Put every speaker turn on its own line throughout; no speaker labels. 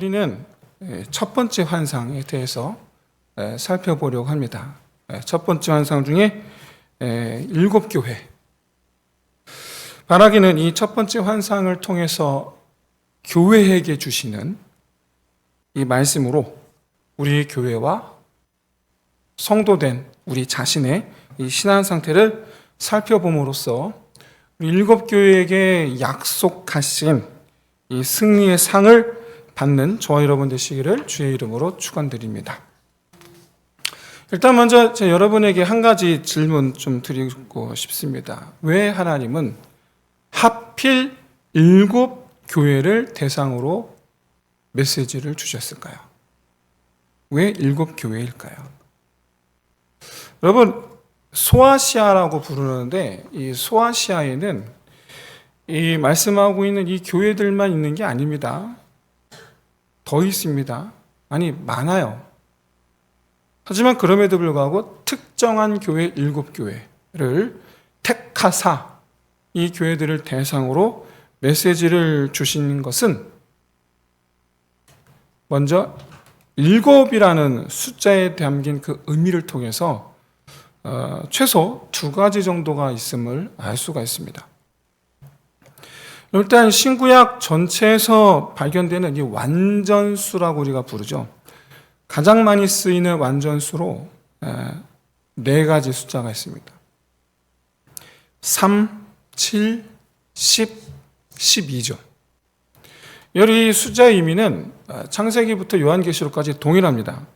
우리는 첫 번째 환상에 대해서 살펴보려고 합니다. 첫 번째 환상 중에 7교회. 바라기는 이 첫 번째 환상을 통해서 교회에게 주시는 이 말씀으로 우리 교회와 성도된 우리 자신의 이 신앙 상태를 살펴봄으로써 7교회에게 약속하신 이 승리의 상을 받는 저와 여러분 되시기를 주의 이름으로 축원드립니다. 일단 먼저 여러분에게 한 가지 질문 좀 드리고 싶습니다. 왜 하나님은 하필 7교회를 대상으로 메시지를 주셨을까요? 왜 7교회일까요? 여러분, 소아시아라고 부르는데 이 소아시아에는 이 말씀하고 있는 이 교회들만 있는 게 아닙니다. 더 있습니다. 아니, 많아요. 하지만 그럼에도 불구하고 특정한 교회 7교회를 택하사 이 교회들을 대상으로 메시지를 주신 것은 먼저 7이라는 숫자에 담긴 그 의미를 통해서 최소 2가지 정도가 있음을 알 수가 있습니다. 일단 신구약 전체에서 발견되는 이 완전수라고 우리가 부르죠. 가장 많이 쓰이는 완전수로 4가지 숫자가 있습니다. 3, 7, 10, 12죠. 이 숫자의 의미는 창세기부터 요한계시록까지 동일합니다.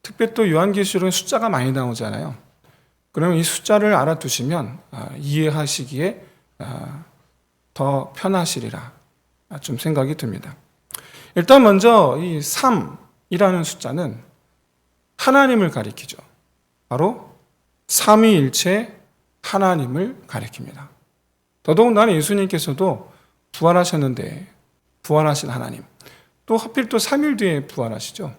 특별히 또 요한계시록은 숫자가 많이 나오잖아요. 그러면 이 숫자를 알아두시면 이해하시기에 더 편하시리라 좀 생각이 듭니다. 일단 먼저 이 3이라는 숫자는 하나님을 가리키죠. 바로 삼위일체 하나님을 가리킵니다. 더더군다나 예수님께서도 부활하셨는데 부활하신 하나님, 또 하필 또 3일 뒤에 부활하시죠.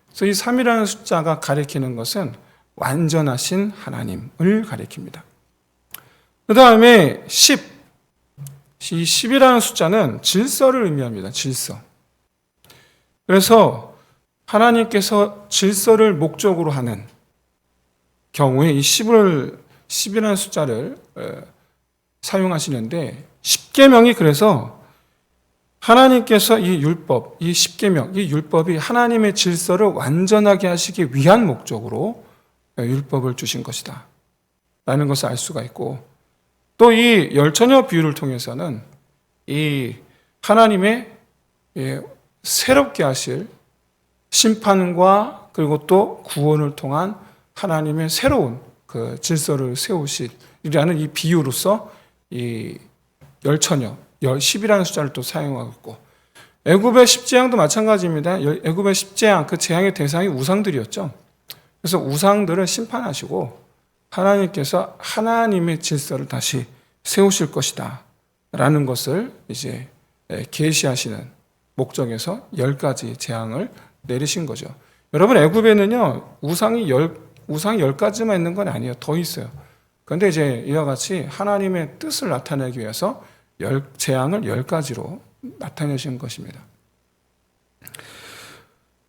그래서 이 3이라는 숫자가 가리키는 것은 완전하신 하나님을 가리킵니다. 그 다음에 10, 이 10이라는 숫자는 질서를 의미합니다. 질서. 그래서 하나님께서 질서를 목적으로 하는 경우에 이 10이라는 숫자를 사용하시는데 10계명이 그래서 하나님께서 이 율법, 이 10계명, 이 율법이 하나님의 질서를 완전하게 하시기 위한 목적으로 율법을 주신 것이다 라는 것을 알 수가 있고, 또 이 열처녀 비유를 통해서는 이 하나님의 새롭게 하실 심판과 그리고 또 구원을 통한 하나님의 새로운 그 질서를 세우시리라는 이 비유로서 이 열처녀, 10이라는 숫자를 또 사용하고 있고, 애굽의 10재앙도 마찬가지입니다. 애굽의 10재앙, 그 재앙의 대상이 우상들이었죠. 그래서 우상들을 심판하시고 하나님께서 하나님의 질서를 다시 세우실 것이다 라는 것을 이제 계시하시는 목적에서 10가지 재앙을 내리신 거죠. 여러분, 애굽에는요 우상이 10가지만 있는 건 아니에요. 더 있어요. 그런데 이제 이와 같이 하나님의 뜻을 나타내기 위해서 재앙을 10가지로 나타내신 것입니다.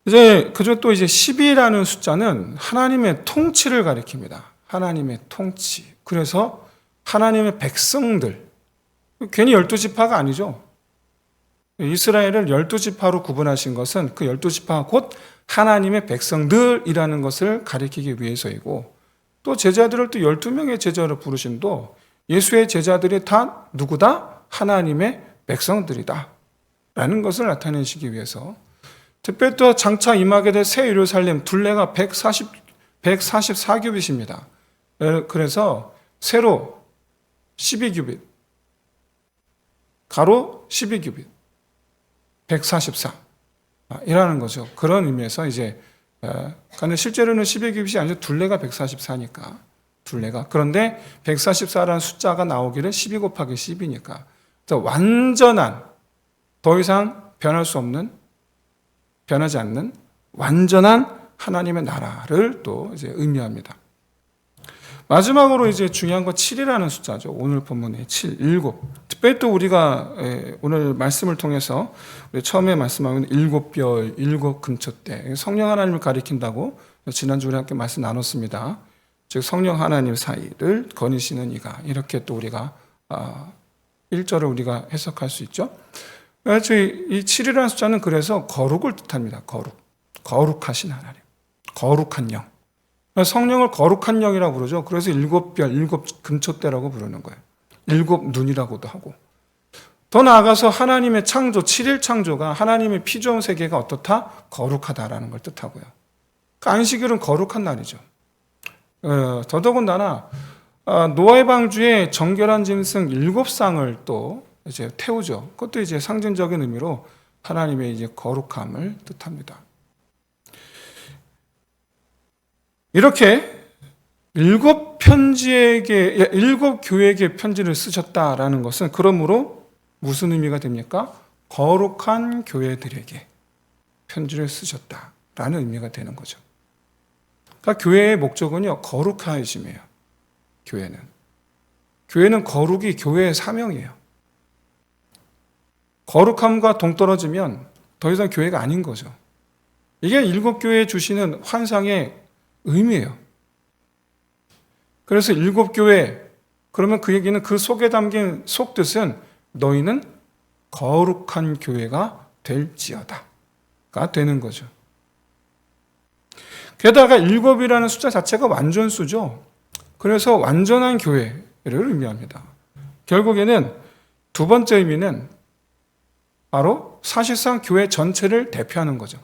이제 그중 또 이제 10이라는 숫자는 하나님의 통치를 가리킵니다. 하나님의 통치. 그래서 하나님의 백성들, 괜히 12지파가 아니죠. 이스라엘을 12지파로 구분하신 것은 그 12지파가 곧 하나님의 백성들이라는 것을 가리키기 위해서이고, 또 제자들을 또 12명의 제자로 부르심도 예수의 제자들이 다 누구다? 하나님의 백성들이다 라는 것을 나타내시기 위해서, 특별히 또 장차 임하게 될 새 예루살렘 둘레가 144규빗입니다. 그래서 세로 12규빗, 가로 12규빗, 144 이라는 거죠. 그런 의미에서 이제 근데 실제로는 12규빗이 아니죠. 둘레가 144니까 둘레가. 그런데 144라는 숫자가 나오기를 12 곱하기 10이니까 완전한, 더 이상 변하지 않는 완전한 하나님의 나라를 또 이제 의미합니다. 마지막으로 이제 중요한 건 7이라는 숫자죠. 오늘 본문에 7, 7. 특별히 또 우리가 오늘 말씀을 통해서 우리 처음에 말씀하는 7별, 7금초대, 성령 하나님을 가리킨다고 지난주 우리 함께 말씀 나눴습니다. 즉 성령 하나님 사이를 거니시는 이가, 이렇게 또 우리가 1절을 우리가 해석할 수 있죠. 그래서 이 7이라는 숫자는 그래서 거룩을 뜻합니다. 거룩하신 하나님, 거룩한 영. 성령을 거룩한 영이라고 부르죠. 그래서 7별, 7금초대라고 부르는 거예요. 7눈이라고도 하고. 더 나아가서 하나님의 창조, 7일 창조가 하나님의 피조한 세계가 어떻다? 거룩하다라는 걸 뜻하고요. 그러니까 안식일은 거룩한 날이죠. 더더군다나 노아의 방주에 정결한 짐승 7쌍을 또 이제 태우죠. 그것도 이제 상징적인 의미로 하나님의 이제 거룩함을 뜻합니다. 이렇게 7 교회에게 편지를 쓰셨다라는 것은 그러므로 무슨 의미가 됩니까? 거룩한 교회들에게 편지를 쓰셨다라는 의미가 되는 거죠. 그러니까 교회의 목적은요, 거룩하심이에요. 교회는 거룩이 교회의 사명이에요. 거룩함과 동떨어지면 더 이상 교회가 아닌 거죠. 이게 7교회에 주시는 환상의 의미예요. 그래서 7교회, 그러면 그 얘기는 그 속에 담긴 속뜻은 너희는 거룩한 교회가 될지어다가 되는 거죠. 게다가 7이라는 숫자 자체가 완전수죠. 그래서 완전한 교회를 의미합니다. 결국에는 두 번째 의미는 바로 사실상 교회 전체를 대표하는 거죠.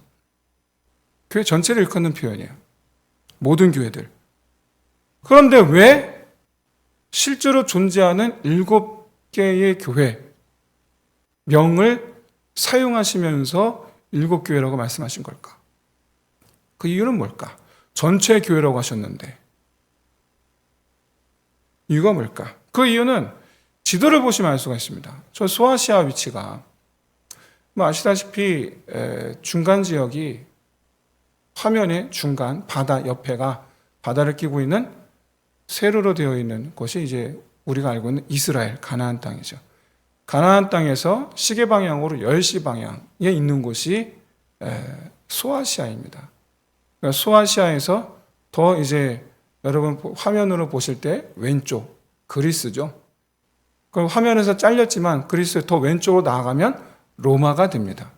교회 전체를 일컫는 표현이에요. 모든 교회들. 그런데 왜 실제로 존재하는 7개의 교회 명을 사용하시면서 7교회라고 말씀하신 걸까? 그 이유는 뭘까? 전체 교회라고 하셨는데 이유가 뭘까? 그 이유는 지도를 보시면 알 수가 있습니다. 저 소아시아 위치가 아시다시피 중간 지역이 화면의 중간 바다 옆에가 바다를 끼고 있는 세로로 되어 있는 곳이 이제 우리가 알고 있는 이스라엘 가나안 땅이죠. 가나안 땅에서 시계 방향으로 10시 방향에 있는 곳이 소아시아입니다. 그러니까 소아시아에서 더 이제 여러분 화면으로 보실 때 왼쪽 그리스죠. 그 화면에서 잘렸지만 그리스 더 왼쪽으로 나아가면 로마가 됩니다.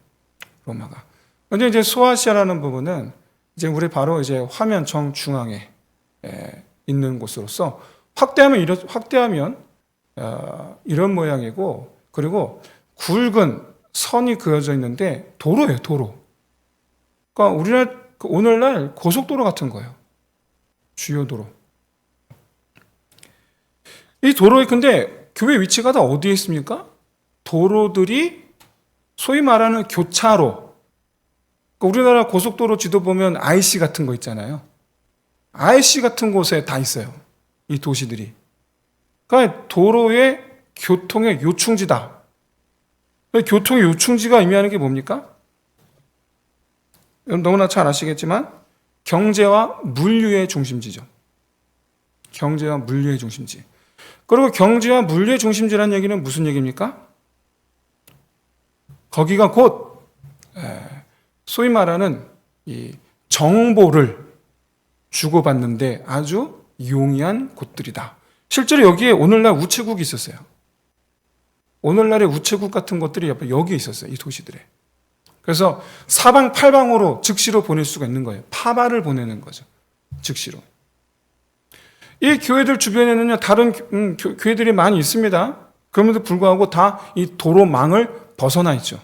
로마가. 근데 이제 소아시아라는 부분은 이제 우리 바로 이제 화면 정중앙에 있는 곳으로서 확대하면 이런 모양이고, 그리고 굵은 선이 그어져 있는데 도로예요, 도로. 그러니까 오늘날 고속도로 같은 거예요. 주요 도로. 이 도로에 근데 교회 위치가 다 어디에 있습니까? 도로들이 소위 말하는 교차로. 그러니까 우리나라 고속도로 지도 보면 IC 같은 거 있잖아요. IC 같은 곳에 다 있어요. 이 도시들이. 그러니까 도로의 교통의 요충지다. 교통의 요충지가 의미하는 게 뭡니까? 너무나 잘 아시겠지만 경제와 물류의 중심지죠. 경제와 물류의 중심지. 그리고 경제와 물류의 중심지라는 얘기는 무슨 얘기입니까? 거기가 곧 소위 말하는 이 정보를 주고받는데 아주 용이한 곳들이다. 실제로 여기에 오늘날 우체국이 있었어요. 오늘날의 우체국 같은 것들이 옆에 여기에 있었어요. 이 도시들에. 그래서 사방팔방으로 즉시로 보낼 수가 있는 거예요. 파발을 보내는 거죠. 즉시로. 이 교회들 주변에는요, 다른 교회들이 많이 있습니다. 그럼에도 불구하고 다 이 도로망을 벗어나 있죠.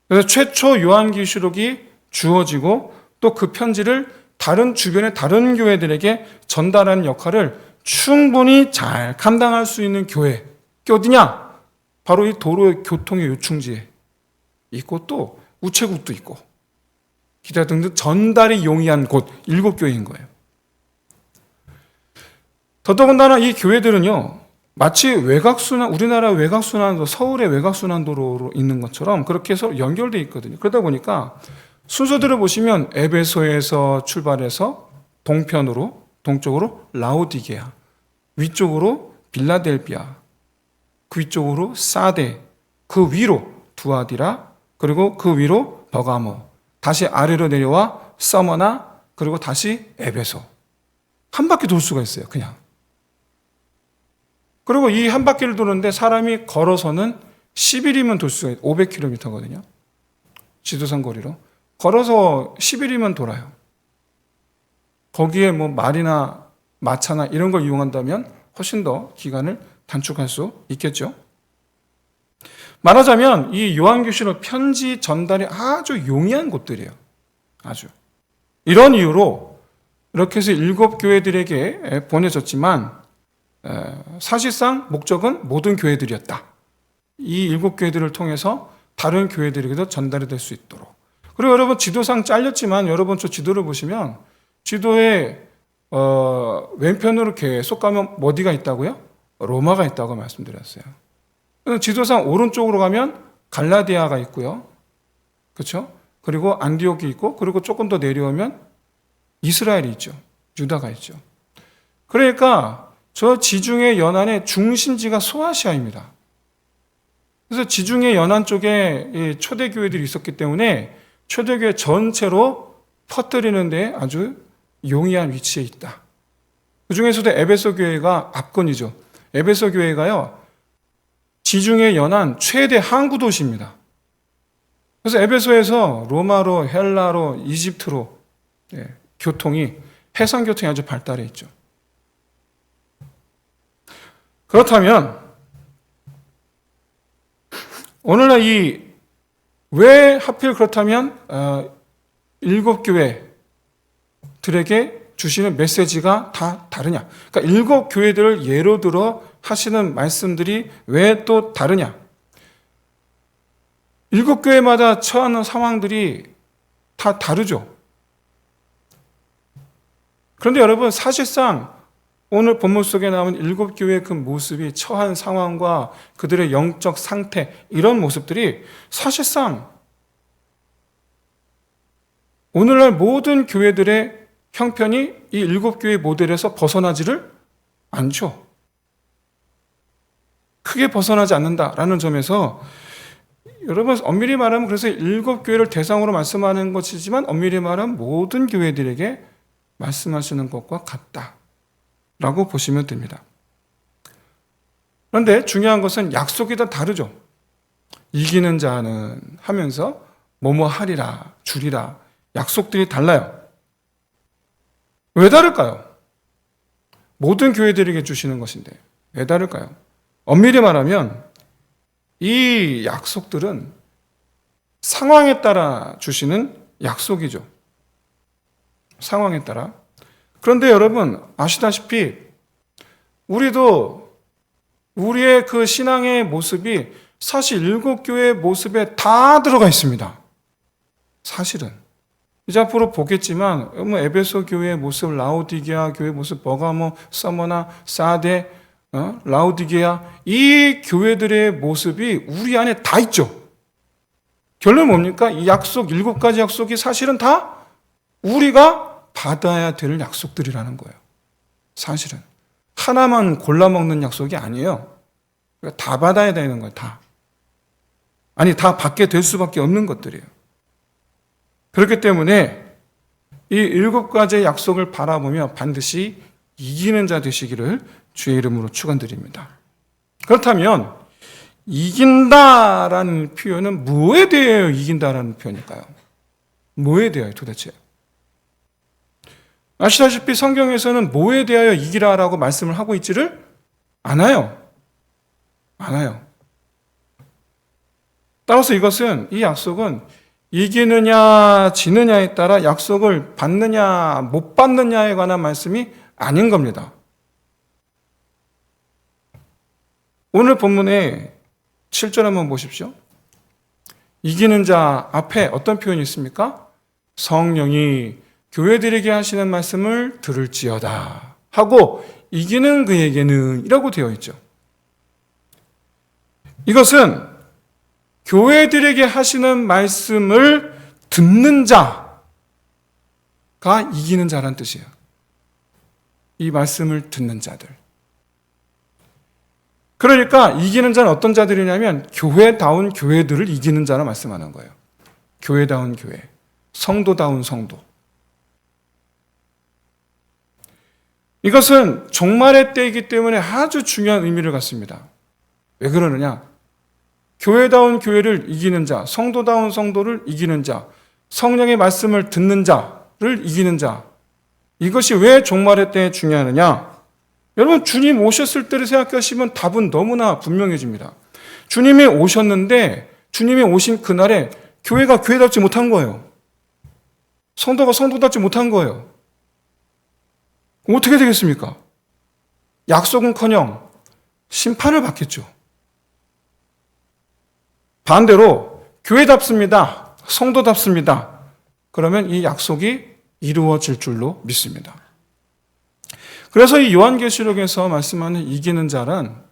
그래서 최초 요한계시록이 주어지고 또 그 편지를 주변의 다른 교회들에게 전달하는 역할을 충분히 잘 감당할 수 있는 교회. 그게 어디냐? 바로 이 도로의 교통의 요충지에 있고 또 우체국도 있고 기타 등등 전달이 용이한 곳 7교회인 거예요. 더더군다나 이 교회들은요, 마치 우리나라 외곽순환도, 서울의 외곽순환도로로 있는 것처럼 그렇게 해서 연결되어 있거든요. 그러다 보니까 순서대로 보시면 에베소에서 출발해서 동편으로 동쪽으로 라오디게아, 위쪽으로 빌라델비아, 그 위쪽으로 사데, 그 위로 두아디라, 그리고 그 위로 버가모, 다시 아래로 내려와 서머나, 그리고 다시 에베소. 한 바퀴 돌 수가 있어요, 그냥. 그리고 이 한 바퀴를 도는데 사람이 걸어서는 10일이면 돌 수가 있어요. 500km거든요. 지도상 거리로. 걸어서 10일이면 돌아요. 거기에 뭐 말이나 마차나 이런 걸 이용한다면 훨씬 더 기간을 단축할 수 있겠죠. 말하자면 이 요한계시록 편지 전달이 아주 용이한 곳들이에요. 아주. 이런 이유로 이렇게 해서 7교회들에게 보내졌지만 사실상 목적은 모든 교회들이었다. 이 7교회들을 통해서 다른 교회들에게도 전달이 될 수 있도록. 그리고 여러분 지도상 잘렸지만 여러분 저 지도를 보시면 지도에 왼편으로 계속 가면 어디가 있다고요? 로마가 있다고 말씀드렸어요. 지도상 오른쪽으로 가면 갈라디아가 있고요. 그렇죠? 그리고 안디옥이 있고 그리고 조금 더 내려오면 이스라엘이 있죠. 유다가 있죠. 그러니까 저 지중해 연안의 중심지가 소아시아입니다. 그래서 지중해 연안 쪽에 초대교회들이 있었기 때문에 초대교회 전체로 퍼뜨리는 데 아주 용이한 위치에 있다. 그 중에서도 에베소 교회가 압권이죠. 에베소 교회가요, 지중해 연안 최대 항구 도시입니다. 그래서 에베소에서 로마로, 헬라로, 이집트로 교통이, 해상 교통이 아주 발달해 있죠. 그렇다면 오늘날 왜 하필 그렇다면 7교회들에게 주시는 메시지가 다 다르냐? 그러니까 7교회들을 예로 들어 하시는 말씀들이 왜 또 다르냐? 7교회마다 처하는 상황들이 다 다르죠. 그런데 여러분 사실상 오늘 본문 속에 나온 7교회의 그 모습이 처한 상황과 그들의 영적 상태, 이런 모습들이 사실상 오늘날 모든 교회들의 형편이 이 7교회 모델에서 벗어나지를 않죠. 크게 벗어나지 않는다라는 점에서 여러분 엄밀히 말하면 그래서 7교회를 대상으로 말씀하는 것이지만 엄밀히 말하면 모든 교회들에게 말씀하시는 것과 같다라고 보시면 됩니다. 그런데 중요한 것은 약속이 다 다르죠. 이기는 자는 하면서 뭐뭐 하리라, 주리라, 약속들이 달라요. 왜 다를까요? 모든 교회들에게 주시는 것인데 왜 다를까요? 엄밀히 말하면 이 약속들은 상황에 따라 주시는 약속이죠. 상황에 따라. 그런데 여러분 아시다시피 우리도 우리의 그 신앙의 모습이 사실 7교회의 모습에 다 들어가 있습니다. 사실은. 이제 앞으로 보겠지만 에베소 교회의 모습, 라오디게아 교회의 모습, 버가모, 서머나, 사데, 라오디게아, 이 교회들의 모습이 우리 안에 다 있죠. 결론은 뭡니까? 이 약속, 7가지 약속이 사실은 다 우리가 받아야 될 약속들이라는 거예요. 사실은. 하나만 골라 먹는 약속이 아니에요. 다 받아야 되는 거예요, 다. 아니, 다 받게 될 수밖에 없는 것들이에요. 그렇기 때문에 이 7가지의 약속을 바라보며 반드시 이기는 자 되시기를 주의 이름으로 축원드립니다. 그렇다면 이긴다라는 표현은 뭐에 대하여 이긴다라는 표현일까요? 뭐에 대하여 도대체? 아시다시피 성경에서는 뭐에 대하여 이기라라고 말씀을 하고 있지를 않아요. 따라서 이것은, 이 약속은 이기느냐 지느냐에 따라 약속을 받느냐 못 받느냐에 관한 말씀이 아닌 겁니다. 오늘 본문의 7절 한번 보십시오. 이기는 자 앞에 어떤 표현이 있습니까? 성령이 교회들에게 하시는 말씀을 들을지어다 하고 이기는 그에게는 이라고 되어 있죠. 이것은 교회들에게 하시는 말씀을 듣는 자가 이기는 자란 뜻이에요. 이 말씀을 듣는 자들. 그러니까 이기는 자는 어떤 자들이냐면 교회다운 교회들을 이기는 자라 말씀하는 거예요. 교회다운 교회, 성도다운 성도. 이것은 종말의 때이기 때문에 아주 중요한 의미를 갖습니다. 왜 그러느냐? 교회다운 교회를 이기는 자, 성도다운 성도를 이기는 자, 성령의 말씀을 듣는 자를 이기는 자. 이것이 왜 종말의 때에 중요하느냐? 여러분, 주님 오셨을 때를 생각하시면 답은 너무나 분명해집니다. 주님이 오셨는데 주님이 오신 그날에 교회가 교회답지 못한 거예요. 성도가 성도답지 못한 거예요. 그럼 어떻게 되겠습니까? 약속은커녕 심판을 받겠죠. 반대로 교회답습니다. 성도답습니다. 그러면 이 약속이 이루어질 줄로 믿습니다. 그래서 이 요한계시록에서 말씀하는 이기는 자란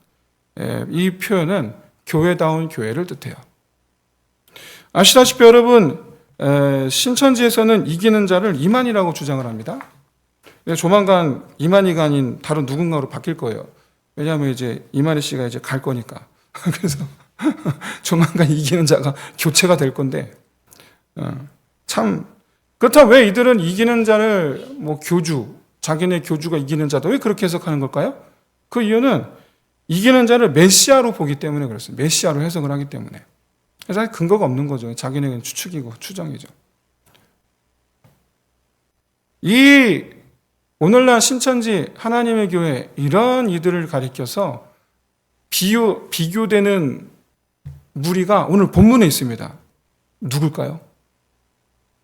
이 표현은 교회다운 교회를 뜻해요. 아시다시피 여러분, 신천지에서는 이기는 자를 이만희라고 주장을 합니다. 조만간 이만희가 아닌 다른 누군가로 바뀔 거예요. 왜냐하면 이제 이만희 씨가 이제 갈 거니까. 그래서 조만간 이기는 자가 교체가 될 건데, 참 그렇다면 왜 이들은 이기는 자를 뭐 교주, 자기네 교주가 이기는 자다, 왜 그렇게 해석하는 걸까요? 그 이유는 이기는 자를 메시아로 보기 때문에 그렇습니다. 메시아로 해석을 하기 때문에. 그래서 근거가 없는 거죠. 자기네는 추측이고 추정이죠. 이 오늘날 신천지 하나님의 교회 이런 이들을 가리켜서 비교되는 무리가 오늘 본문에 있습니다. 누굴까요?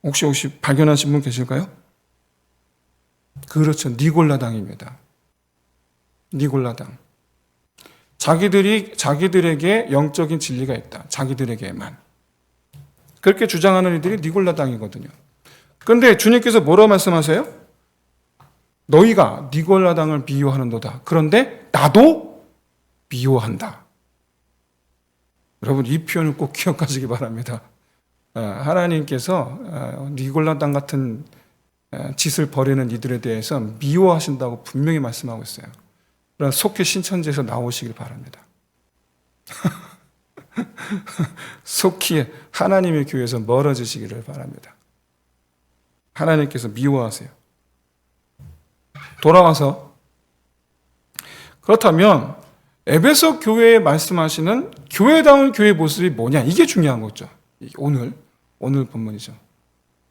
혹시 발견하신 분 계실까요? 그렇죠. 니골라당입니다. 니골라당. 자기들에게 영적인 진리가 있다. 자기들에게만. 그렇게 주장하는 이들이 니골라당이거든요. 그런데 주님께서 뭐라고 말씀하세요? 너희가 니골라당을 미워하는도다. 그런데 나도 미워한다. 여러분, 이 표현을 꼭 기억하시기 바랍니다. 하나님께서 니골라당 같은 짓을 벌이는 이들에 대해서 미워하신다고 분명히 말씀하고 있어요. 그러나 속히 신천지에서 나오시길 바랍니다. 속히 하나님의 교회에서 멀어지시기를 바랍니다. 하나님께서 미워하세요. 돌아와서, 그렇다면 에베소 교회에 말씀하시는 교회다운 교회 모습이 뭐냐? 이게 중요한 거죠. 오늘 본문이죠.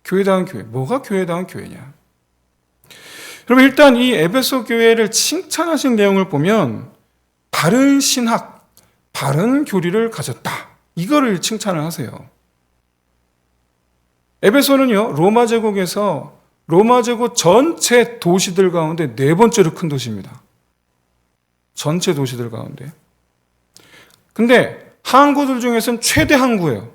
교회다운 교회. 뭐가 교회다운 교회냐? 그럼 일단 이 에베소 교회를 칭찬하신 내용을 보면 바른 신학, 바른 교리를 가졌다. 이거를 칭찬을 하세요. 에베소는요, 로마 제국에서 로마 제국 전체 도시들 가운데 네 번째로 큰 도시입니다. 전체 도시들 가운데. 근데 항구들 중에서는 최대 항구예요.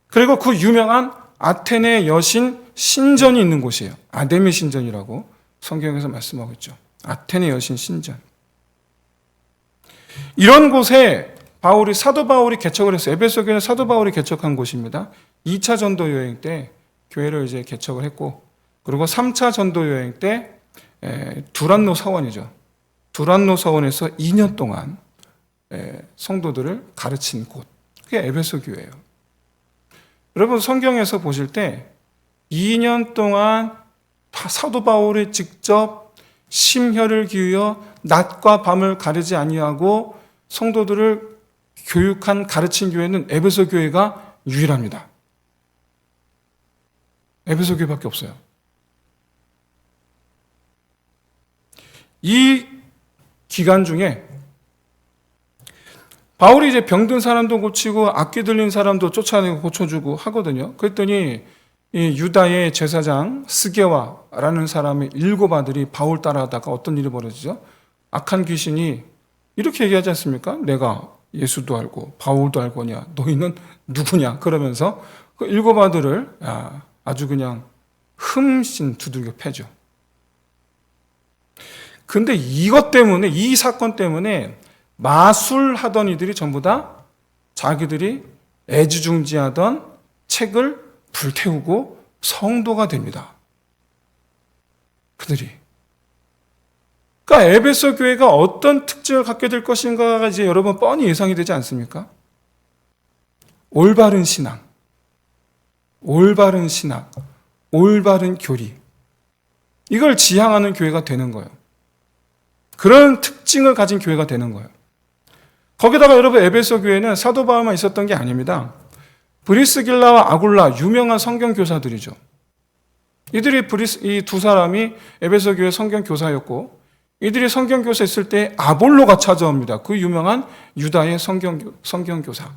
그리고 그 유명한 아테네 여신 신전이 있는 곳이에요. 아데미 신전이라고 성경에서 말씀하고 있죠. 아테네 여신 신전. 이런 곳에 사도 바울이 개척을 했어요. 에베소 교회는 사도 바울이 개척한 곳입니다. 2차 전도 여행 때 교회를 이제 개척을 했고, 그리고 3차 전도 여행 때 두란노 사원이죠. 두란노 사원에서 2년 동안 성도들을 가르친 곳. 그게 에베소 교회예요. 여러분, 성경에서 보실 때 2년 동안 사도 바울이 직접 심혈을 기울여 낮과 밤을 가리지 아니하고 성도들을 교육한, 가르친 교회는 에베소 교회가 유일합니다. 에베소 교회밖에 없어요. 이 기간 중에 바울이 이제 병든 사람도 고치고 악기 들린 사람도 쫓아내고 고쳐주고 하거든요. 그랬더니 이 유다의 제사장 스게와라는 사람의 7 아들이 바울 따라하다가 어떤 일이 벌어지죠? 악한 귀신이 이렇게 얘기하지 않습니까? 내가 예수도 알고 바울도 알고냐, 너희는 누구냐? 그러면서 그 7 아들을 아주 그냥 흠씬 두들겨 패죠. 근데 이것 때문에, 이 사건 때문에 마술하던 이들이 전부 다 자기들이 애지중지하던 책을 불태우고 성도가 됩니다. 그들이. 그러니까 에베소 교회가 어떤 특징을 갖게 될 것인가가 이제 여러분 뻔히 예상이 되지 않습니까? 올바른 신앙, 올바른 신학, 올바른 교리. 이걸 지향하는 교회가 되는 거예요. 그런 특징을 가진 교회가 되는 거예요. 거기다가 여러분 에베소 교회는 사도 바울만 있었던 게 아닙니다. 브리스길라와 아굴라 유명한 성경 교사들이죠. 이들이 이 두 사람이 에베소 교회 성경 교사였고 이들이 성경 교사 있을 때 아볼로가 찾아옵니다. 그 유명한 유다의 성경 교사.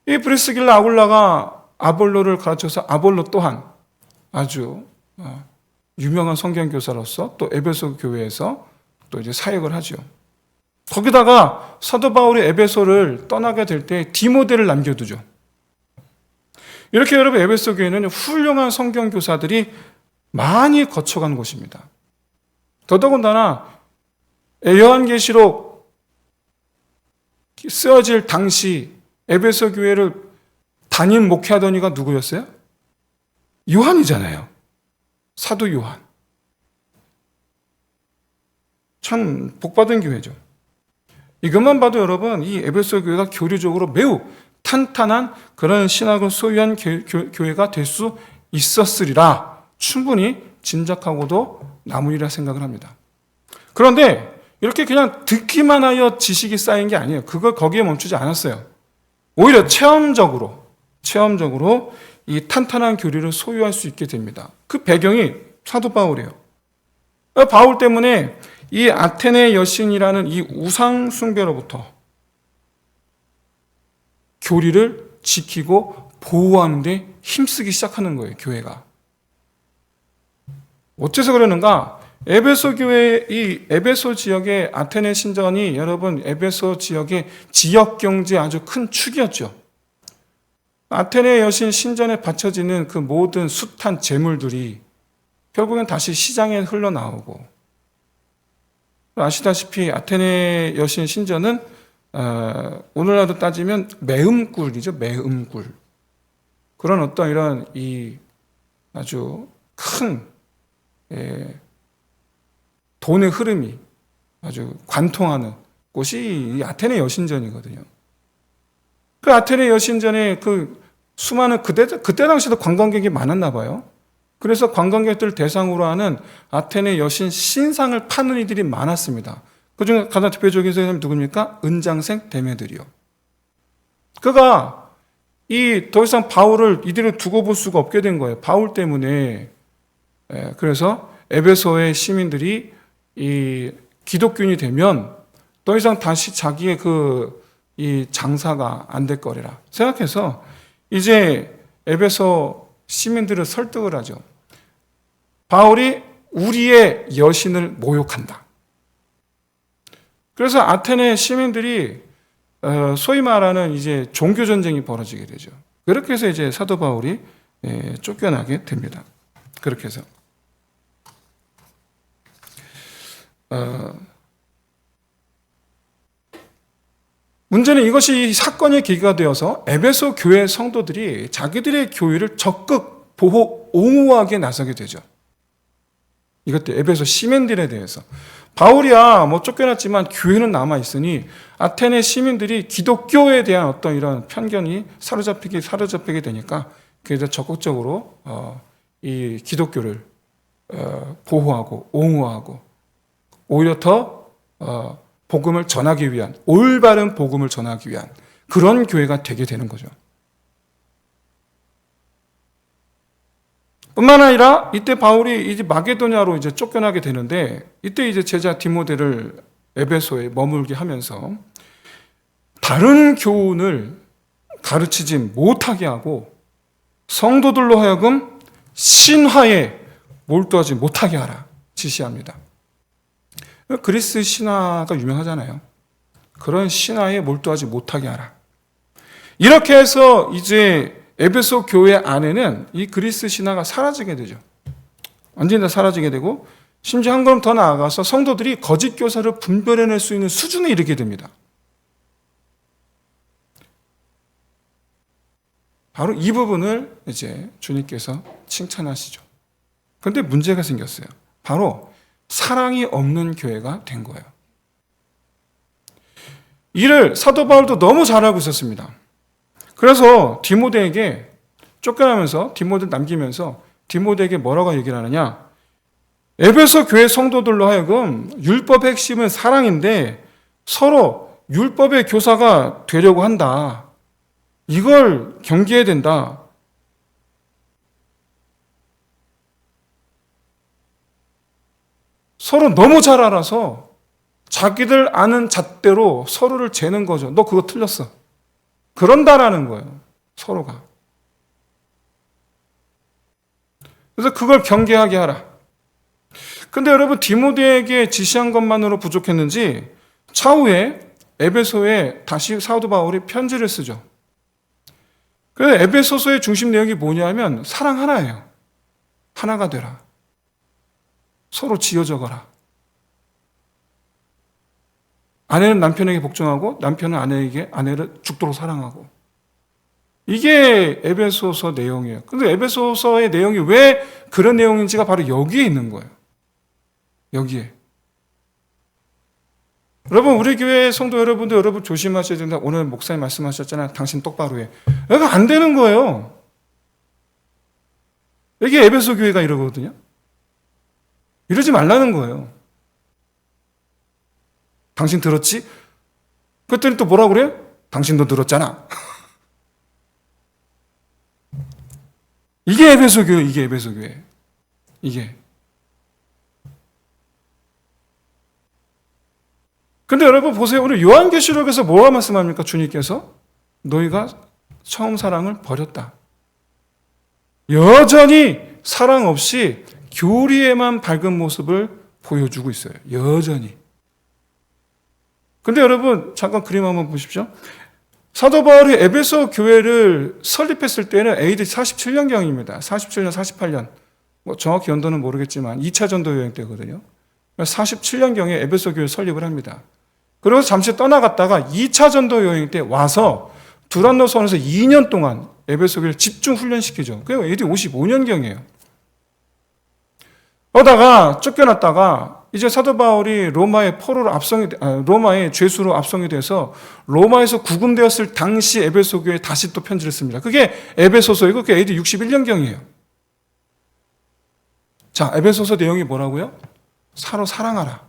이 브리스길라 아굴라가 아볼로를 가르쳐서 아볼로 또한 아주 유명한 성경 교사로서 또 에베소 교회에서 또 이제 사역을 하죠. 거기다가 사도 바울이 에베소를 떠나게 될 때 디모데를 남겨두죠. 이렇게 여러분 에베소 교회는 훌륭한 성경 교사들이 많이 거쳐간 곳입니다. 더더군다나 요한계시록 쓰여질 당시 에베소 교회를 담임 목회하던 이가 누구였어요? 요한이잖아요. 사도 요한. 참 복받은 교회죠. 이것만 봐도 여러분 이 에베소 교회가 교리적으로 매우 탄탄한 그런 신학을 소유한 교회가 될 수 있었으리라 충분히 짐작하고도 남으리라 생각을 합니다. 그런데 이렇게 그냥 듣기만 하여 지식이 쌓인 게 아니에요. 그걸 거기에 멈추지 않았어요. 오히려 체험적으로 이 탄탄한 교리를 소유할 수 있게 됩니다. 그 배경이 사도 바울이에요. 바울 때문에 이 아테네 여신이라는 이 우상 숭배로부터 교리를 지키고 보호하는 데 힘쓰기 시작하는 거예요, 교회가. 어째서 그러는가? 에베소 교회, 이 에베소 지역의 아테네 신전이 여러분 에베소 지역의 지역 경제에 아주 큰 축이었죠. 아테네 여신 신전에 바쳐지는 그 모든 숱한 재물들이 결국엔 다시 시장에 흘러나오고, 아시다시피 아테네 여신 신전은 오늘날로 따지면 매음굴이죠. 매음굴. 그런 어떤 이런 이 아주 큰 돈의 흐름이 아주 관통하는 곳이 이 아테네 여신전이거든요. 그 아테네 여신전에 그 수많은 그때 당시도 관광객이 많았나 봐요. 그래서 관광객들 대상으로 하는 아테네 여신 신상을 파는 이들이 많았습니다. 그중에 가장 대표적인 사람이 누굽니까? 은장생 데메드리오. 그가 더 이상 바울을 이들을 두고 볼 수가 없게 된 거예요. 바울 때문에. 그래서 에베소의 시민들이 이 기독교인이 되면 더 이상 다시 자기의 이 장사가 안 될 거리라 생각해서 이제 에베소 시민들을 설득을 하죠. 바울이 우리의 여신을 모욕한다. 그래서 아테네 시민들이 소위 말하는 이제 종교 전쟁이 벌어지게 되죠. 그렇게 해서 이제 사도 바울이 쫓겨나게 됩니다. 그렇게 해서 문제는 이것이 사건의 계기가 되어서 에베소 교회 성도들이 자기들의 교회를 적극 보호, 옹호하게 나서게 되죠. 이것도 에베소 시민들에 대해서. 바울이야 뭐 쫓겨났지만 교회는 남아있으니 아테네 시민들이 기독교에 대한 어떤 이런 편견이 사로잡히게 되니까 그래서 적극적으로 이 기독교를 보호하고 옹호하고 오히려 더 복음을 전하기 위한, 올바른 복음을 전하기 위한 그런 교회가 되게 되는 거죠. 뿐만 아니라 이때 바울이 이제 마게도냐로 이제 쫓겨나게 되는데 이때 이제 제자 디모데를 에베소에 머물게 하면서 다른 교훈을 가르치지 못하게 하고 성도들로 하여금 신화에 몰두하지 못하게 하라 지시합니다. 그리스 신화가 유명하잖아요. 그런 신화에 몰두하지 못하게 하라. 이렇게 해서 이제 에베소 교회 안에는 이 그리스 신화가 사라지게 되죠. 완전히 다 사라지게 되고 심지어 한 걸음 더 나아가서 성도들이 거짓 교사를 분별해낼 수 있는 수준에 이르게 됩니다. 바로 이 부분을 이제 주님께서 칭찬하시죠. 그런데 문제가 생겼어요. 바로 사랑이 없는 교회가 된 거예요. 이를 사도 바울도 너무 잘하고 있었습니다. 그래서 디모데에게 쫓겨나면서 디모데를 남기면서 디모데에게 뭐라고 얘기를 하느냐? 에베소 교회 성도들로 하여금 율법의 핵심은 사랑인데 서로 율법의 교사가 되려고 한다. 이걸 경계해야 된다. 서로 너무 잘 알아서 자기들 아는 잣대로 서로를 재는 거죠. 너 그거 틀렸어. 그런다라는 거예요. 서로가. 그래서 그걸 경계하게 하라. 근데 여러분 디모데에게 지시한 것만으로 부족했는지 차후에 에베소에 다시 사도 바울이 편지를 쓰죠. 그래서 에베소서의 중심 내용이 뭐냐면 사랑 하나예요. 하나가 되라. 서로 지어져가라. 아내는 남편에게 복종하고 남편은 아내를 죽도록 사랑하고. 이게 에베소서 내용이에요. 근데 에베소서의 내용이 왜 그런 내용인지가 바로 여기에 있는 거예요. 여기에. 여러분 우리 교회 성도 여러분들 여러분 조심하셔야 된다. 오늘 목사님 말씀하셨잖아요. 당신 똑바로 해. 이거 안 되는 거예요. 이게 에베소 교회가 이러거든요. 이러지 말라는 거예요. 당신 들었지? 그랬더니 또 뭐라고 그래요? 당신도 들었잖아. 이게 에베소 교회, 이게 에베소 교회. 이게. 근데 여러분 보세요. 오늘 요한계시록에서 뭐가 말씀합니까? 주님께서 너희가 처음 사랑을 버렸다. 여전히 사랑 없이 교리에만 밝은 모습을 보여주고 있어요. 여전히. 근데 여러분 잠깐 그림 한번 보십시오. 사도 바울이 에베소 교회를 설립했을 때는 AD 47년경입니다. 47년, 48년. 뭐 정확히 연도는 모르겠지만 2차 전도 여행 때거든요. 47년경에 에베소 교회 설립을 합니다. 그리고 잠시 떠나갔다가 2차 전도 여행 때 와서 두란노선에서 2년 동안 에베소 교회를 집중 훈련시키죠. 그게 AD 55년경이에요. 그러다가 쫓겨났다가 이제 사도 바울이 로마의 죄수로 압송이 돼서 로마에서 구금되었을 당시 에베소 교회에 다시 또 편지를 씁니다. 그게 에베소서이고 그게 AD 61년경이에요. 자, 에베소서 내용이 뭐라고요? 서로 사랑하라.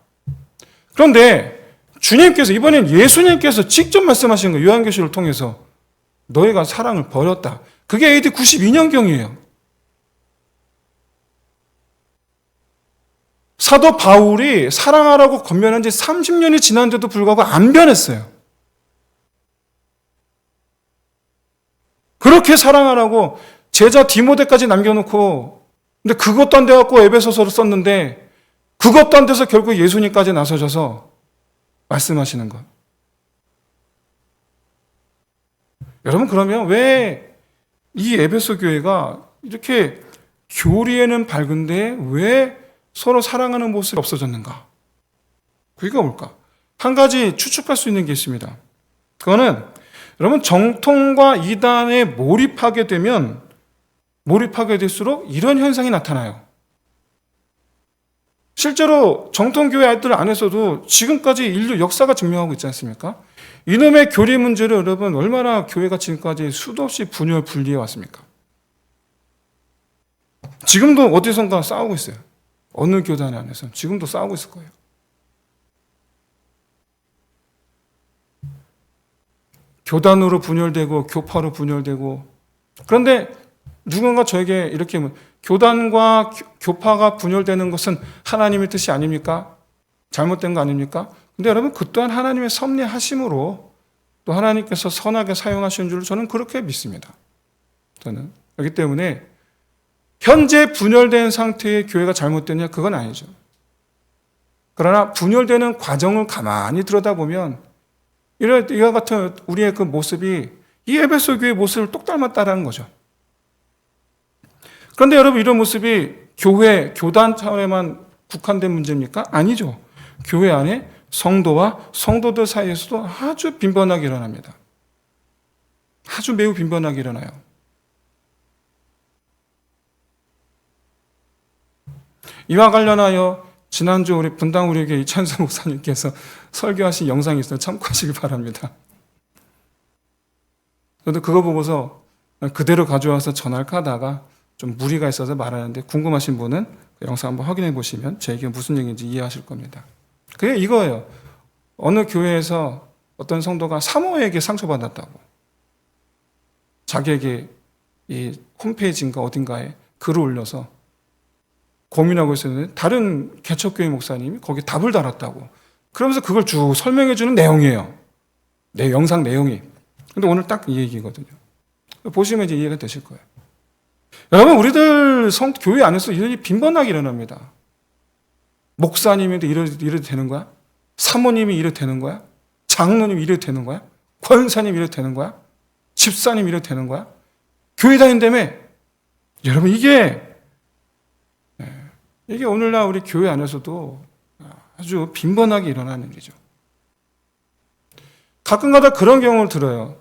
그런데 주님께서 이번엔 예수님께서 직접 말씀하신 거예요. 요한계시록을 통해서 너희가 사랑을 버렸다. 그게 AD 92년경이에요. 사도 바울이 사랑하라고 권면한 지 30년이 지났는데도 불구하고 안 변했어요. 그렇게 사랑하라고 제자 디모데까지 남겨놓고 근데 그것도 안 돼갖고 에베소서를 썼는데 그것도 안 돼서 결국 예수님까지 나서셔서 말씀하시는 것. 여러분 그러면 왜 이 에베소 교회가 이렇게 교리에는 밝은데 왜 서로 사랑하는 모습이 없어졌는가? 그게 뭘까? 한 가지 추측할 수 있는 게 있습니다. 그거는 여러분 정통과 이단에 몰입하게 될수록 이런 현상이 나타나요. 실제로 정통교회 아이들 안에서도 지금까지 인류 역사가 증명하고 있지 않습니까? 이놈의 교리 문제를 여러분 얼마나 교회가 지금까지 수도 없이 분열 분리해 왔습니까? 지금도 어디선가 싸우고 있어요. 어느 교단 안에서 지금도 싸우고 있을 거예요. 교단으로 분열되고 교파로 분열되고 그런데 누군가 저에게 이렇게 교단과 교파가 분열되는 것은 하나님의 뜻이 아닙니까? 잘못된 거 아닙니까? 근데 여러분 그 또한 하나님의 섭리하심으로 또 하나님께서 선하게 사용하시는 줄 저는 그렇게 믿습니다. 저는 그렇기 때문에 현재 분열된 상태의 교회가 잘못됐냐? 그건 아니죠. 그러나 분열되는 과정을 가만히 들여다보면 이와 같은 우리의 그 모습이 이 에베소 교회의 모습을 똑 닮았다는 거죠. 그런데 여러분 이런 모습이 교회, 교단 차원에만 국한된 문제입니까? 아니죠. 교회 안에 성도와 성도들 사이에서도 아주 빈번하게 일어납니다. 아주 매우 빈번하게 일어나요. 이와 관련하여 지난주 우리 분당 우리에게 이찬수 목사님께서 설교하신 영상이 있어요. 참고하시기 바랍니다. 저도 그거 보고서 그대로 가져와서 전할까 하다가 좀 무리가 있어서 말하는데, 궁금하신 분은 그 영상 한번 확인해 보시면 제 얘기가 무슨 얘기인지 이해하실 겁니다. 그게 이거예요. 어느 교회에서 어떤 성도가 사모에게 상처받았다고 자기에게 이 홈페이지인가 어딘가에 글을 올려서 고민하고 있었는데, 다른 개척교회 목사님이 거기에 답을 달았다고. 그러면서 그걸 쭉 설명해 주는 내용이에요. 내 영상 내용이. 근데 오늘 딱 이 얘기거든요. 보시면 이제 이해가 되실 거예요. 여러분, 우리들 교회 안에서 이런 일이 빈번하게 일어납니다. 목사님인데 이래도 되는 거야? 사모님이 이래도 되는 거야? 장로님이 이래도 되는 거야? 권사님이 이래도 되는 거야? 집사님이 이래도 되는 거야? 교회 다닌다며? 여러분, 이게 오늘날 우리 교회 안에서도 아주 빈번하게 일어나는 일이죠. 가끔가다 그런 경우를 들어요.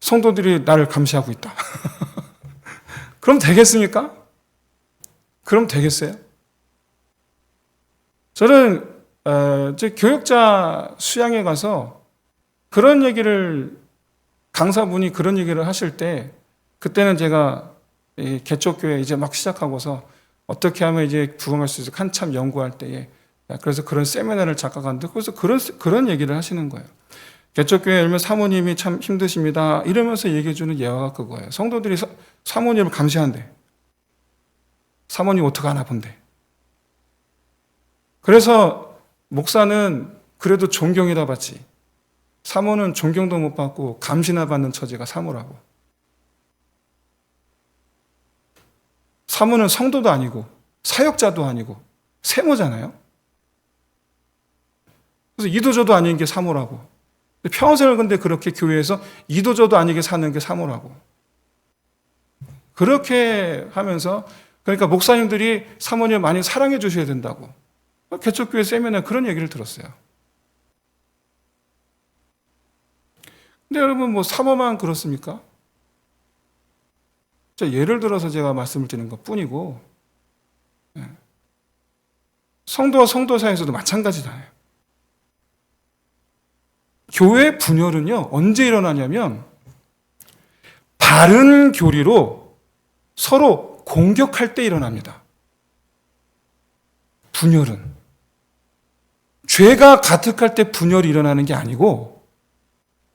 성도들이 나를 감시하고 있다. 그럼 되겠습니까? 그럼 되겠어요? 저는 제 교역자 수양에 가서 그런 얘기를, 강사분이 그런 얘기를 하실 때, 그때는 제가 이 개척교회 이제 막 시작하고서 어떻게 하면 이제 부흥할 수 있을까 한참 연구할 때에, 그래서 그런 세미나를 작가가는데, 그래서 그런 얘기를 하시는 거예요. 개척교회 열면 사모님이 참 힘드십니다 이러면서 얘기해주는 예화가 그거예요. 성도들이 사모님을 감시한대. 사모님 어떻게 하나 본대. 그래서 목사는 그래도 존경이라 받지, 사모는 존경도 못 받고 감시나 받는 처지가 사모라고. 사모는 성도도 아니고 사역자도 아니고 세모잖아요. 그래서 이도저도 아닌 게 사모라고. 평생을 근데 그렇게 교회에서 이도저도 아니게 사는 게 사모라고. 그렇게 하면서, 그러니까 목사님들이 사모님을 많이 사랑해 주셔야 된다고. 개척교회 세미나에 그런 얘기를 들었어요. 근데 여러분, 뭐 사모만 그렇습니까? 예를 들어서 제가 말씀을 드리는 것 뿐이고, 성도와 성도 사이에서도 마찬가지잖아요. 교회 분열은요, 언제 일어나냐면 바른 교리로 서로 공격할 때 일어납니다. 분열은 죄가 가득할 때 분열이 일어나는 게 아니고,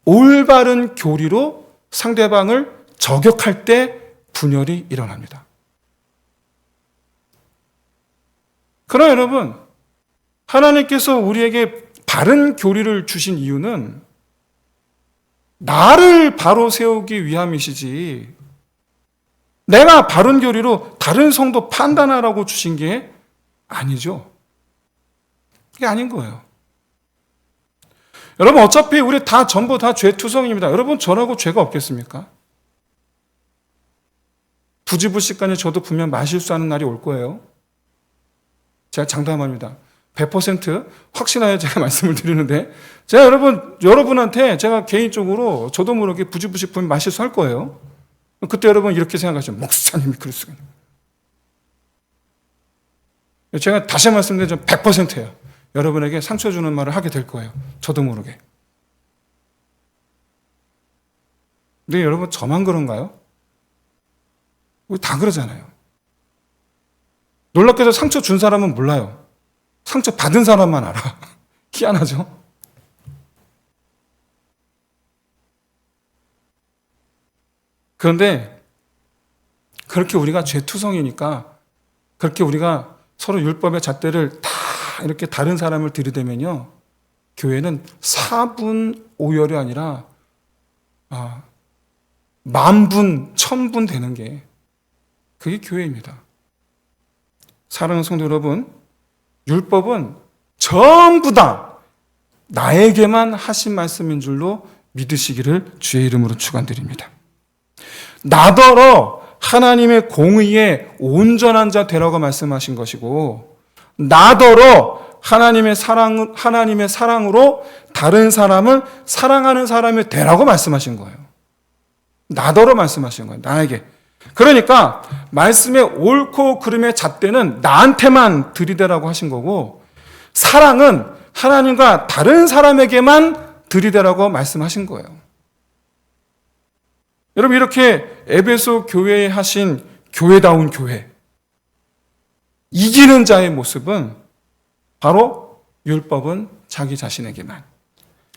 올바른 교리로 상대방을 저격할 때 분열이 일어납니다. 그러나 여러분, 하나님께서 우리에게 바른 교리를 주신 이유는 나를 바로 세우기 위함이시지, 내가 바른 교리로 다른 성도 판단하라고 주신 게 아니죠. 그게 아닌 거예요. 여러분, 어차피 우리 다 전부 다 죄투성입니다. 여러분, 저라고 죄가 없겠습니까? 부지불식간에 저도 분명 말실수하는 날이 올 거예요. 제가 장담합니다. 100% 확신하여 제가 말씀을 드리는데, 제가 여러분한테 제가 개인적으로 저도 모르게 부지불식 보면 말실수할 거예요. 그때 여러분 이렇게 생각하시죠. 목사님이 그럴 수가 있나. 제가 다시 말씀드리면 100%예요. 여러분에게 상처 주는 말을 하게 될 거예요. 저도 모르게. 근데 여러분, 저만 그런가요? 우리 다 그러잖아요. 놀랍게도 상처 준 사람은 몰라요. 상처 받은 사람만 알아. 희한하죠? 그런데 그렇게 우리가 죄투성이니까, 그렇게 우리가 서로 율법의 잣대를 다 이렇게 다른 사람을 들이대면요, 교회는 사분 오열이 아니라 만분, 천분 되는 게 그게 교회입니다. 사랑하는 성도 여러분, 율법은 전부 다 나에게만 하신 말씀인 줄로 믿으시기를 주의 이름으로 축원드립니다. 나더러 하나님의 공의에 온전한 자 되라고 말씀하신 것이고, 나더러 하나님의 사랑으로 다른 사람을 사랑하는 사람이 되라고 말씀하신 거예요. 나더러 말씀하신 거예요. 나에게. 그러니까 말씀의 옳고 그름의 잣대는 나한테만 들이대라고 하신 거고, 사랑은 하나님과 다른 사람에게만 들이대라고 말씀하신 거예요. 여러분, 이렇게 에베소 교회에 하신 교회다운 교회, 이기는 자의 모습은 바로 율법은 자기 자신에게만,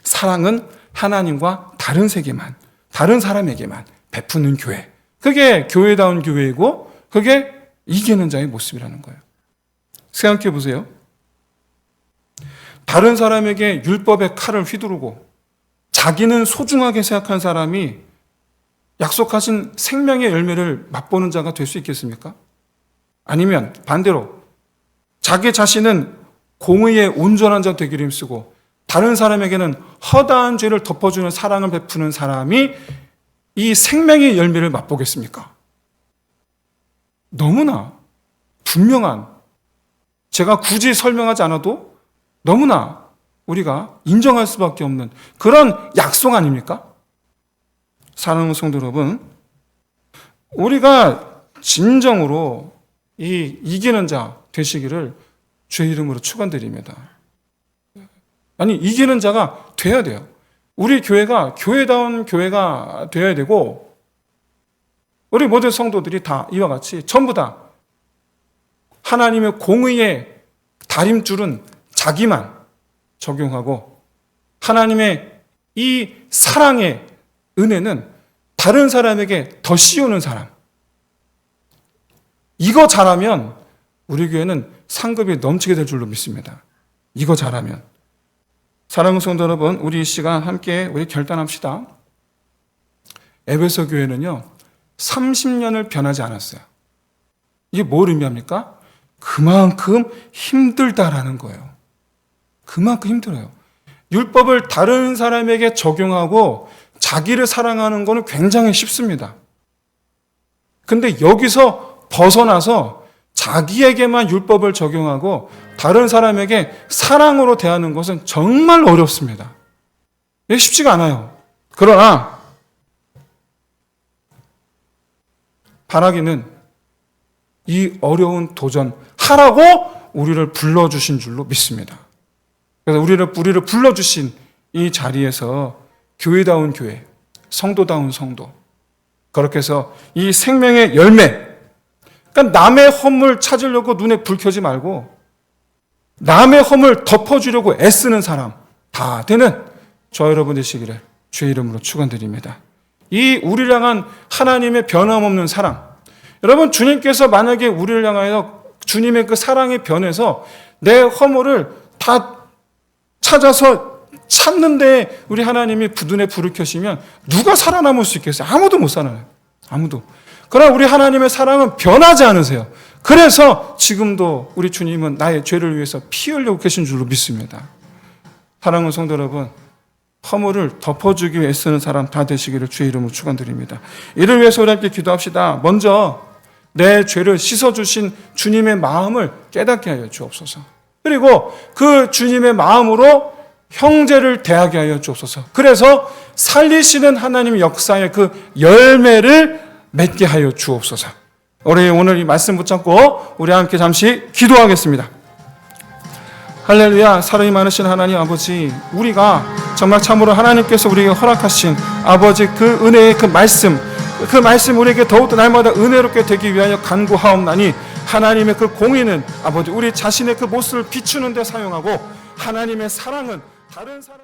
사랑은 하나님과 다른 세계만, 다른 사람에게만 베푸는 교회, 그게 교회다운 교회이고 그게 이기는 자의 모습이라는 거예요. 생각해 보세요. 다른 사람에게 율법의 칼을 휘두르고 자기는 소중하게 생각한 사람이 약속하신 생명의 열매를 맛보는 자가 될 수 있겠습니까? 아니면 반대로 자기 자신은 공의의 온전한 자 되기를 힘쓰고 다른 사람에게는 허다한 죄를 덮어주는 사랑을 베푸는 사람이 이 생명의 열매를 맛보겠습니까? 너무나 분명한, 제가 굳이 설명하지 않아도 너무나 우리가 인정할 수밖에 없는 그런 약속 아닙니까? 사랑하는 성도 여러분, 우리가 진정으로 이기는 자 되시기를 주의 이름으로 축원드립니다. 아니, 이기는 자가 돼야 돼요. 우리 교회가 교회다운 교회가 되어야 되고, 우리 모든 성도들이 다 이와 같이 전부 다 하나님의 공의의 다림줄은 자기만 적용하고, 하나님의 이 사랑의 은혜는 다른 사람에게 더 씌우는 사람, 이거 잘하면 우리 교회는 상급이 넘치게 될 줄로 믿습니다. 이거 잘하면. 사랑하는 성도 여러분, 우리 이 시간 함께 우리 결단합시다. 에베소 교회는요 30년을 변하지 않았어요. 이게 뭘 의미합니까? 그만큼 힘들다라는 거예요. 그만큼 힘들어요. 율법을 다른 사람에게 적용하고 자기를 사랑하는 거는 굉장히 쉽습니다. 근데 여기서 벗어나서 자기에게만 율법을 적용하고 다른 사람에게 사랑으로 대하는 것은 정말 어렵습니다. 이게 쉽지가 않아요. 그러나 바라기는 이 어려운 도전 하라고 우리를 불러주신 줄로 믿습니다. 그래서 우리를 불러주신 이 자리에서 교회다운 교회, 성도다운 성도, 그렇게 해서 이 생명의 열매, 그러니까 남의 허물 찾으려고 눈에 불 켜지 말고 남의 허물 덮어주려고 애쓰는 사람 다 되는 저 여러분 되시기를 주의 이름으로 축원드립니다. 이 우리를 향한 하나님의 변함없는 사랑, 여러분, 주님께서 만약에 우리를 향하여 주님의 그 사랑에 변해서 내 허물을 다 찾아서 찾는데 우리 하나님이 눈에 불을 켜시면 누가 살아남을 수 있겠어요? 아무도 못 살아나요. 아무도. 그러나 우리 하나님의 사랑은 변하지 않으세요. 그래서 지금도 우리 주님은 나의 죄를 위해서 피 흘리고 계신 줄로 믿습니다. 사랑하는 성도 여러분, 허물을 덮어주기 위해 애쓰는 사람 다 되시기를 주의 이름으로 축원드립니다. 이를 위해서 우리 함께 기도합시다. 먼저 내 죄를 씻어주신 주님의 마음을 깨닫게 하여 주옵소서. 그리고 그 주님의 마음으로 형제를 대하게 하여 주옵소서. 그래서 살리시는 하나님의 역사의 그 열매를 맺게 하여 주옵소서. 우리 오늘 이 말씀 붙잡고 우리 함께 잠시 기도하겠습니다. 할렐루야. 사랑이 많으신 하나님 아버지, 우리가 정말 참으로 하나님께서 우리에게 허락하신 아버지 그 은혜의 그 말씀 우리에게 더욱더 날마다 은혜롭게 되기 위하여 간구하옵나니, 하나님의 그 공의는 아버지 우리 자신의 그 모습을 비추는 데 사용하고, 하나님의 사랑은 다른 사람